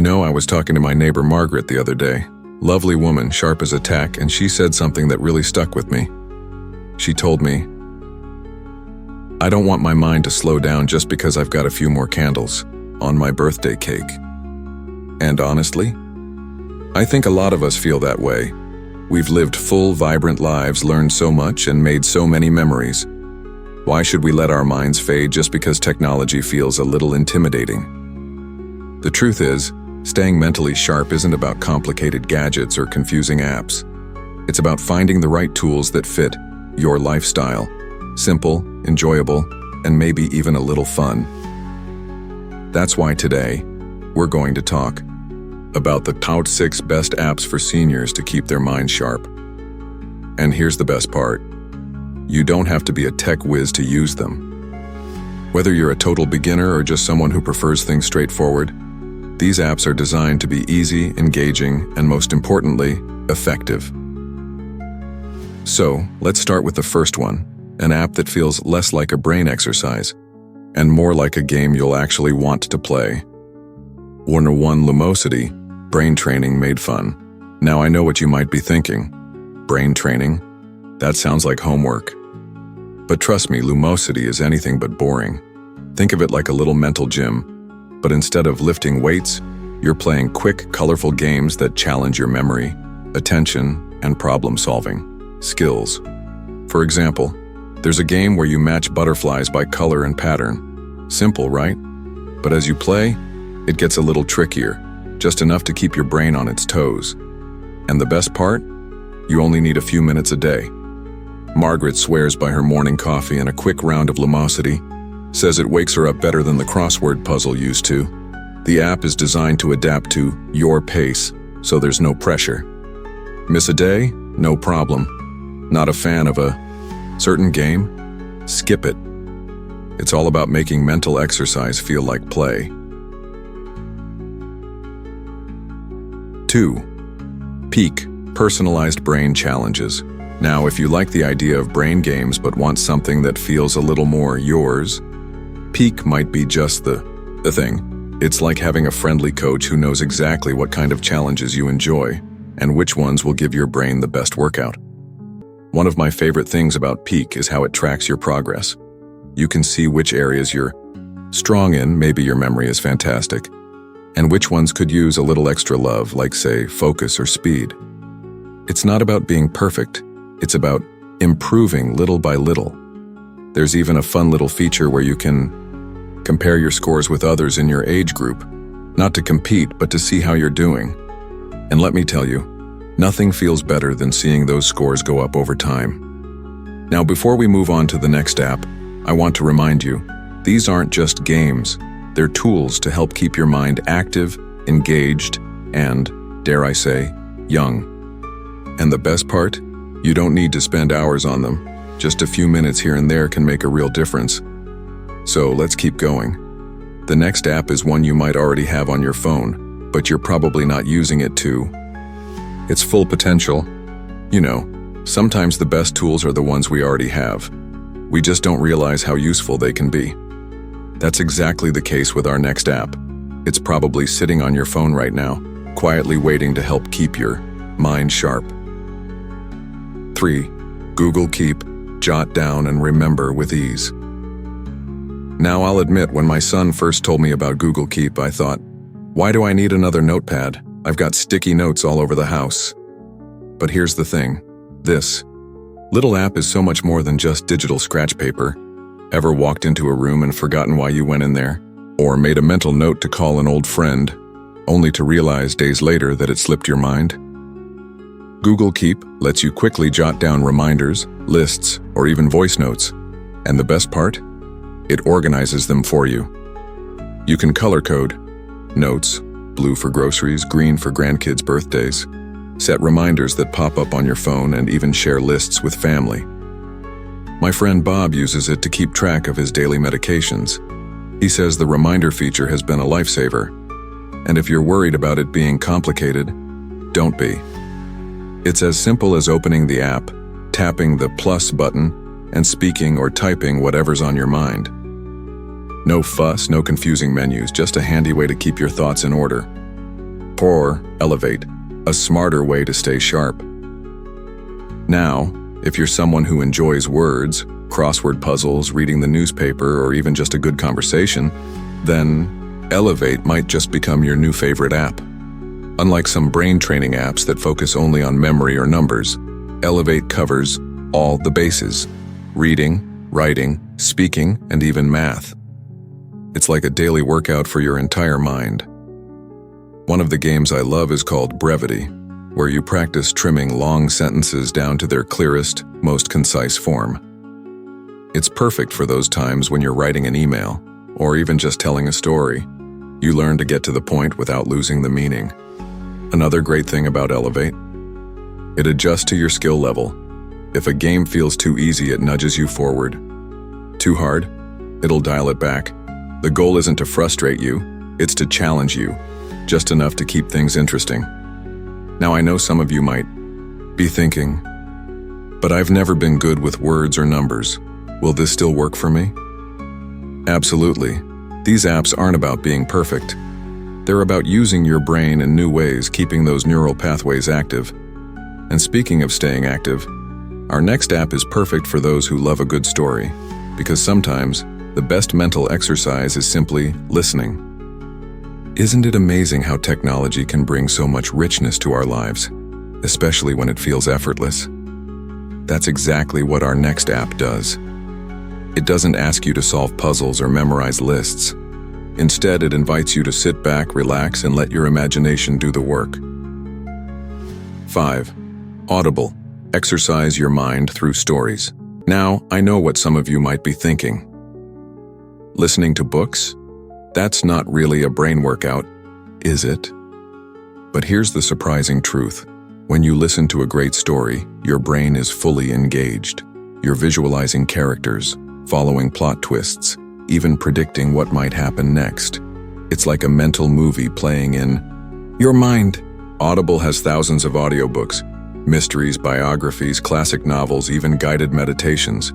I was talking to my neighbor Margaret the other day. Lovely woman, sharp as a tack, and she said something that really stuck with me. She told me, "I don't want my mind to slow down just because I've got a few more candles on my birthday cake." And honestly, I think a lot of us feel that way. We've lived full, vibrant lives, learned so much, and made so many memories. Why should we let our minds fade just because technology feels a little intimidating? The truth is, staying mentally sharp isn't about complicated gadgets or confusing apps. It's about finding the right tools that fit your lifestyle. Simple, enjoyable, and maybe even a little fun. That's why today, we're going to talk about the top 6 best apps for seniors to keep their minds sharp. And here's the best part. You don't have to be a tech whiz to use them. Whether you're a total beginner or just someone who prefers things straightforward, these apps are designed to be easy, engaging, and most importantly, effective. So, let's start with the first one, an app that feels less like a brain exercise and more like a game you'll actually want to play. 101 Lumosity, brain training made fun. Now I know what you might be thinking. Brain training? That sounds like homework. But trust me, Lumosity is anything but boring. Think of it like a little mental gym, but instead of lifting weights, you're playing quick, colorful games that challenge your memory, attention, and problem-solving skills. For example, there's a game where you match butterflies by color and pattern. Simple, right? But as you play, it gets a little trickier, just enough to keep your brain on its toes. And the best part? You only need a few minutes a day. Margaret swears by her morning coffee and a quick round of Lumosity, says it wakes her up better than the crossword puzzle used to. The app is designed to adapt to your pace, so there's no pressure. Miss a day? No problem. Not a fan of a certain game? Skip it. It's all about making mental exercise feel like play. 2. Peak, personalized brain challenges. Now, if you like the idea of brain games but want something that feels a little more yours, Peak might be just the thing. It's like having a friendly coach who knows exactly what kind of challenges you enjoy and which ones will give your brain the best workout. One of my favorite things about Peak is how it tracks your progress. You can see which areas you're strong in, maybe your memory is fantastic, and which ones could use a little extra love, like say, focus or speed. It's not about being perfect. It's about improving little by little. There's even a fun little feature where you can compare your scores with others in your age group, not to compete, but to see how you're doing. And let me tell you, nothing feels better than seeing those scores go up over time. Now, before we move on to the next app, I want to remind you, these aren't just games. They're tools to help keep your mind active, engaged, and, dare I say, young. And the best part? You don't need to spend hours on them. Just a few minutes here and there can make a real difference. So let's keep going. The next app is one you might already have on your phone, but you're probably not using it to its full potential. Sometimes the best tools are the ones we already have. We just don't realize how useful they can be. That's exactly the case with our next app. It's probably sitting on your phone right now, quietly waiting to help keep your mind sharp. 3. Google Keep, jot down and remember with ease. Now I'll admit, when my son first told me about Google Keep, I thought, why do I need another notepad? I've got sticky notes all over the house. But here's the thing. This little app is so much more than just digital scratch paper. Ever walked into a room and forgotten why you went in there? Or made a mental note to call an old friend, only to realize days later that it slipped your mind? Google Keep lets you quickly jot down reminders, lists, or even voice notes. And the best part? It organizes them for you. You can color code notes, blue for groceries, green for grandkids' birthdays, set reminders that pop up on your phone, and even share lists with family. My friend Bob uses it to keep track of his daily medications. He says the reminder feature has been a lifesaver. And if you're worried about it being complicated, don't be. It's as simple as opening the app, tapping the plus button, and speaking or typing whatever's on your mind. No fuss, no confusing menus, just a handy way to keep your thoughts in order. Or elevate, a smarter way to stay sharp. Now, if you're someone who enjoys words, crossword puzzles, reading the newspaper, or even just a good conversation, then Elevate might just become your new favorite app. Unlike some brain training apps that focus only on memory or numbers, Elevate covers all the bases: reading, writing, speaking, and even math. It's like a daily workout for your entire mind. One of the games I love is called Brevity, where you practice trimming long sentences down to their clearest, most concise form. It's perfect for those times when you're writing an email, or even just telling a story. You learn to get to the point without losing the meaning. Another great thing about Elevate: it adjusts to your skill level. If a game feels too easy, it nudges you forward. Too hard? It'll dial it back. The goal isn't to frustrate you, it's to challenge you, just enough to keep things interesting. Now, I know some of you might be thinking, but I've never been good with words or numbers. Will this still work for me? Absolutely. These apps aren't about being perfect. They're about using your brain in new ways, keeping those neural pathways active. And speaking of staying active, our next app is perfect for those who love a good story, because sometimes the best mental exercise is simply listening. Isn't it amazing how technology can bring so much richness to our lives, especially when it feels effortless? That's exactly what our next app does. It doesn't ask you to solve puzzles or memorize lists. Instead, it invites you to sit back, relax, and let your imagination do the work. 5. Audible. Exercise your mind through stories. Now, I know what some of you might be thinking. Listening to books? That's not really a brain workout, is it? But here's the surprising truth. When you listen to a great story, your brain is fully engaged. You're visualizing characters, following plot twists, even predicting what might happen next. It's like a mental movie playing in your mind. Audible has thousands of audiobooks, mysteries, biographies, classic novels, even guided meditations.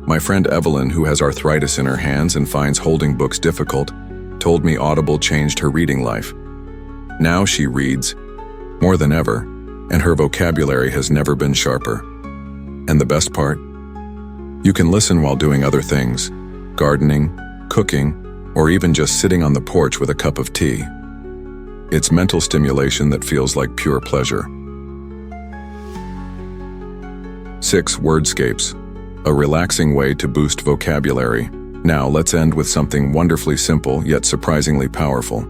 My friend Evelyn, who has arthritis in her hands and finds holding books difficult, told me Audible changed her reading life. Now she reads more than ever, and her vocabulary has never been sharper. And the best part? You can listen while doing other things, gardening, cooking, or even just sitting on the porch with a cup of tea. It's mental stimulation that feels like pure pleasure. 6. Wordscapes. A relaxing way to boost vocabulary. Now, let's end with something wonderfully simple yet surprisingly powerful.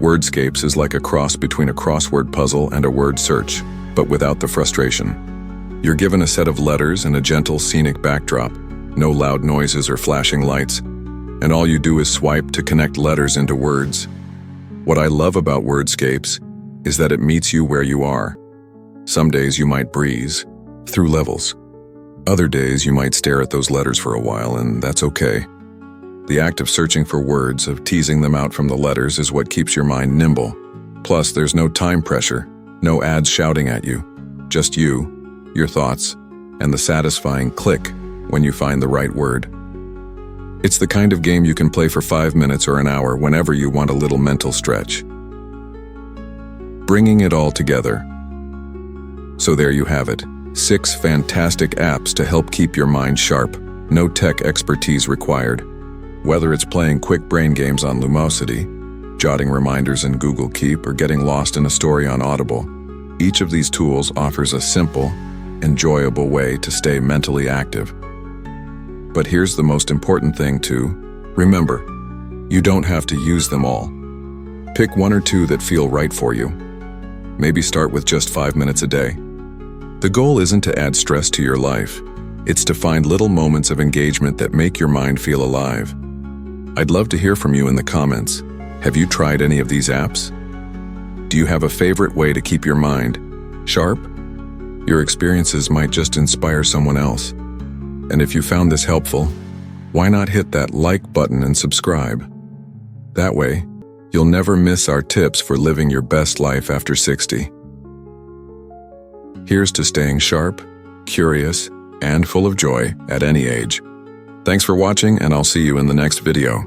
Wordscapes is like a cross between a crossword puzzle and a word search, but without the frustration. You're given a set of letters and a gentle scenic backdrop, no loud noises or flashing lights, and all you do is swipe to connect letters into words. What I love about Wordscapes is that it meets you where you are. Some days you might breeze through levels. Other days you might stare at those letters for a while, and that's okay. The act of searching for words, of teasing them out from the letters, is what keeps your mind nimble. Plus, there's no time pressure, no ads shouting at you. Just you, your thoughts, and the satisfying click when you find the right word. It's the kind of game you can play for 5 minutes or an hour whenever you want a little mental stretch. Bringing it all together. So there you have it. 6 fantastic apps to help keep your mind sharp. No tech expertise required. Whether it's playing quick brain games on Lumosity, jotting reminders in Google Keep, or getting lost in a story on Audible, each of these tools offers a simple, enjoyable way to stay mentally active. But here's the most important thing to remember. You don't have to use them all. Pick 1 or 2 that feel right for you. Maybe start with just 5 minutes a day. The goal isn't to add stress to your life. It's to find little moments of engagement that make your mind feel alive. I'd love to hear from you in the comments. Have you tried any of these apps? Do you have a favorite way to keep your mind sharp? Your experiences might just inspire someone else. And if you found this helpful, why not hit that like button and subscribe? That way, you'll never miss our tips for living your best life after 60. Here's to staying sharp, curious, and full of joy at any age. Thanks for watching, and I'll see you in the next video.